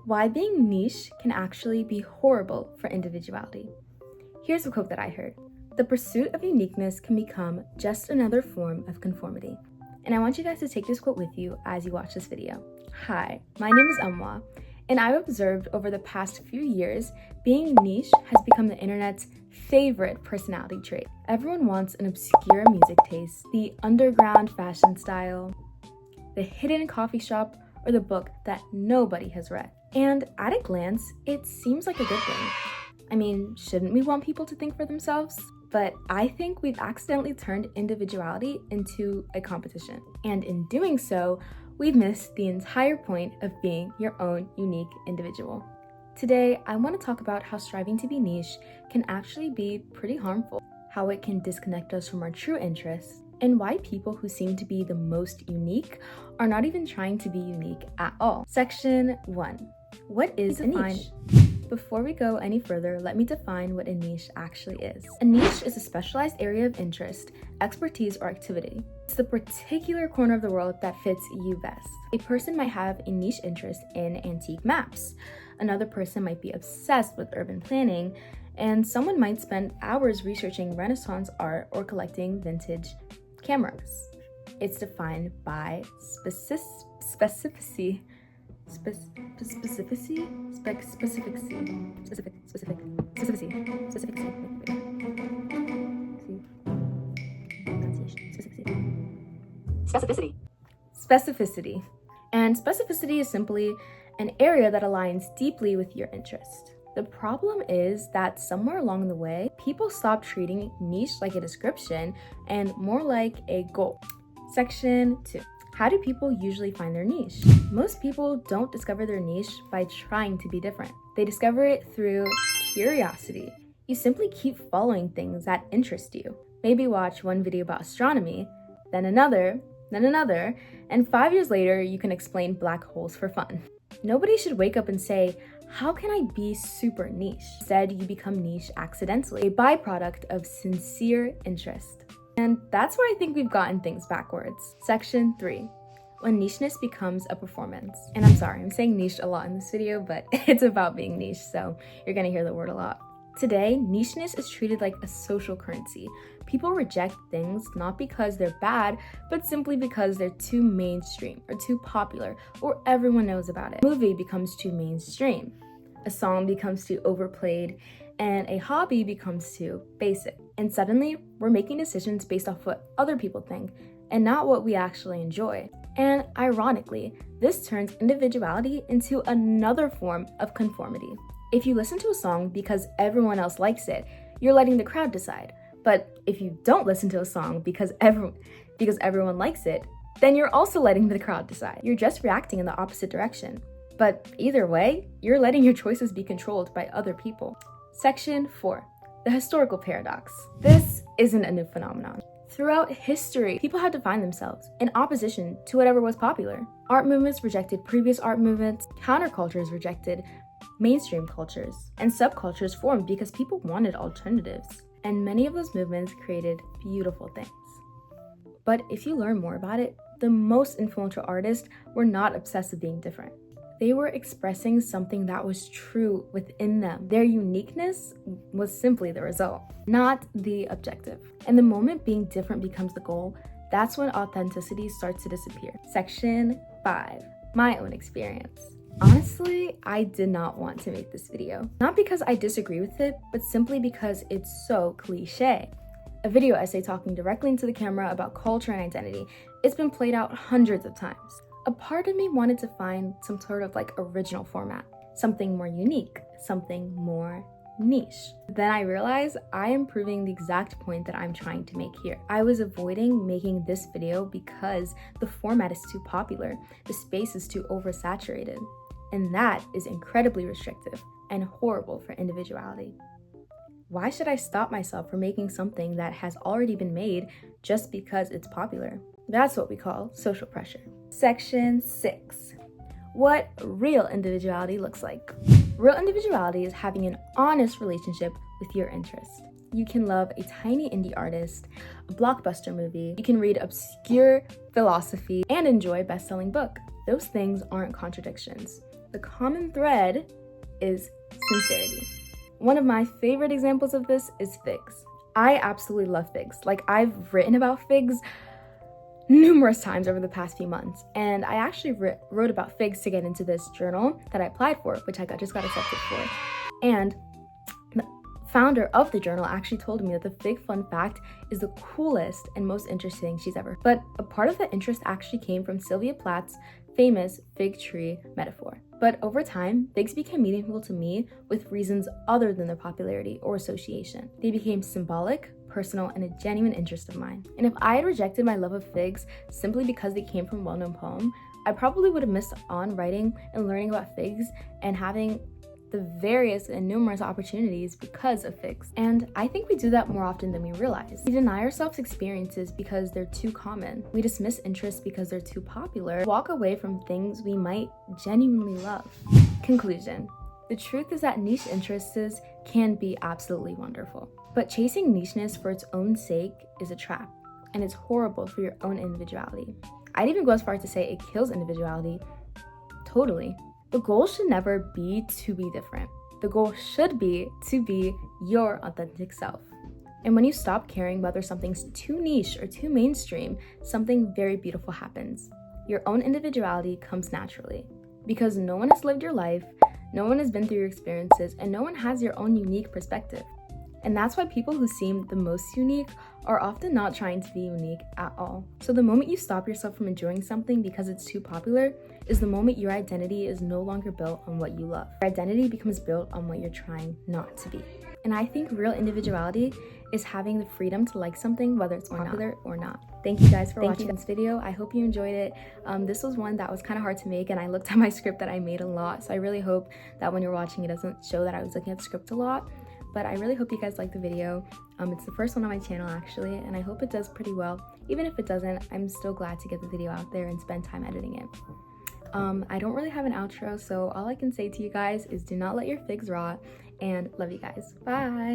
Why being niche can actually be horrible for individuality. Here's a quote that I heard. The pursuit of uniqueness can become just another form of conformity. And I want you guys to take this quote with you as you watch this video. Hi, my name is Umwa, and I've observed over the past few years, being niche has become the internet's favorite personality trait. Everyone wants an obscure music taste, the underground fashion style, the hidden coffee shop, or the book that nobody has read. And at a glance, it seems like a good thing. I mean, shouldn't we want people to think for themselves? But I think we've accidentally turned individuality into a competition. And in doing so, we've missed the entire point of being your own unique individual. Today, I want to talk about how striving to be niche can actually be pretty harmful, how it can disconnect us from our true interests, and why people who seem to be the most unique are not even trying to be unique at all. Section 1. What is a niche? Before we go any further, let me define what a niche actually is. A niche is a specialized area of interest, expertise, or activity. It's the particular corner of the world that fits you best. A person might have a niche interest in antique maps. Another person might be obsessed with urban planning, and someone might spend hours researching Renaissance art or collecting vintage cameras. It's defined by specificity. And specificity is simply an area that aligns deeply with your interest. The problem is that somewhere along the way, people stop treating niche like a description and more like a goal. Section 2. How do people usually find their niche? Most people don't discover their niche by trying to be different. They discover it through curiosity. You simply keep following things that interest you. Maybe watch one video about astronomy, then another, and 5 years later, you can explain black holes for fun. Nobody should wake up and say, how can I be super niche? Instead, you become niche accidentally, a byproduct of sincere interest. And that's where I think we've gotten things backwards. Section 3. When nicheness becomes a performance. And I'm sorry, I'm saying niche a lot in this video, but it's about being niche, so you're gonna hear the word a lot. Today, nicheness is treated like a social currency. People reject things not because they're bad, but simply because they're too mainstream or too popular, or everyone knows about it. A movie becomes too mainstream. A song becomes too overplayed, and a hobby becomes too basic. And suddenly, we're making decisions based off what other people think and not what we actually enjoy. And ironically, this turns individuality into another form of conformity. If you listen to a song because everyone else likes it, you're letting the crowd decide. But if you don't listen to a song because everyone likes it, then you're also letting the crowd decide. You're just reacting in the opposite direction. But either way, you're letting your choices be controlled by other people. Section 4. The historical paradox. This isn't a new phenomenon. Throughout history, people had to find themselves in opposition to whatever was popular. Art movements rejected previous art movements, countercultures rejected mainstream cultures, and subcultures formed because people wanted alternatives. And many of those movements created beautiful things. But if you learn more about it, the most influential artists were not obsessed with being different. They were expressing something that was true within them. Their uniqueness was simply the result, not the objective. And the moment being different becomes the goal, that's when authenticity starts to disappear. Section 5. My own experience. Honestly, I did not want to make this video. Not because I disagree with it, but simply because it's so cliche. A video essay talking directly into the camera about culture and identity. It's been played out hundreds of times. A part of me wanted to find some sort of original format, something more unique, something more niche. Then I realized I am proving the exact point that I'm trying to make here. I was avoiding making this video because the format is too popular, the space is too oversaturated, and that is incredibly restrictive and horrible for individuality. Why should I stop myself from making something that has already been made just because it's popular? That's what we call social pressure. Section 6. What real individuality looks like. Real individuality is having an honest relationship with your interests. You can love a tiny indie artist, a blockbuster movie, you can read obscure philosophy, and enjoy a best-selling book. Those things aren't contradictions. the common thread is sincerity. One of my favorite examples of this is figs. I absolutely love figs. Like, I've written about figs numerous times over the past few months, and I actually wrote about figs to get into this journal that I applied for, which I just got accepted for. And the founder of the journal actually told me that the fig fun fact is the coolest and most interesting she's ever. But a part of the interest actually came from Sylvia Plath's famous fig tree metaphor. But over time, figs became meaningful to me with reasons other than their popularity or association. They became symbolic, personal, and a genuine interest of mine. And if I had rejected my love of figs simply because they came from a well-known poem, I probably would have missed on writing and learning about figs and having the various and numerous opportunities because of figs. And I think we do that more often than we realize. We deny ourselves experiences because they're too common. We dismiss interests because they're too popular. Walk away from things we might genuinely love. Conclusion. The truth is that niche interests can be absolutely wonderful. But chasing nicheness for its own sake is a trap, and it's horrible for your own individuality. I'd even go as far as to say it kills individuality. Totally. The goal should never be to be different. The goal should be to be your authentic self. And when you stop caring whether something's too niche or too mainstream, something very beautiful happens. Your own individuality comes naturally. Because no one has lived your life, no one has been through your experiences, and no one has your own unique perspective. And that's why people who seem the most unique are often not trying to be unique at all. So the moment you stop yourself from enjoying something because it's too popular is the moment your identity is no longer built on what you love. Your identity becomes built on what you're trying not to be. And I think real individuality is having the freedom to like something whether it's popular or not. Thank you guys for watching this video. I hope you enjoyed it. This was one that was kind of hard to make, and I looked at my script that I made a lot. So I really hope that when you're watching, it doesn't show that I was looking at the script a lot. But I really hope you guys like the video. It's the first one on my channel actually, and I hope it does pretty well. Even if it doesn't, I'm still glad to get the video out there and spend time editing it. I don't really have an outro, so all I can say to you guys is do not let your figs rot, and love you guys. Bye!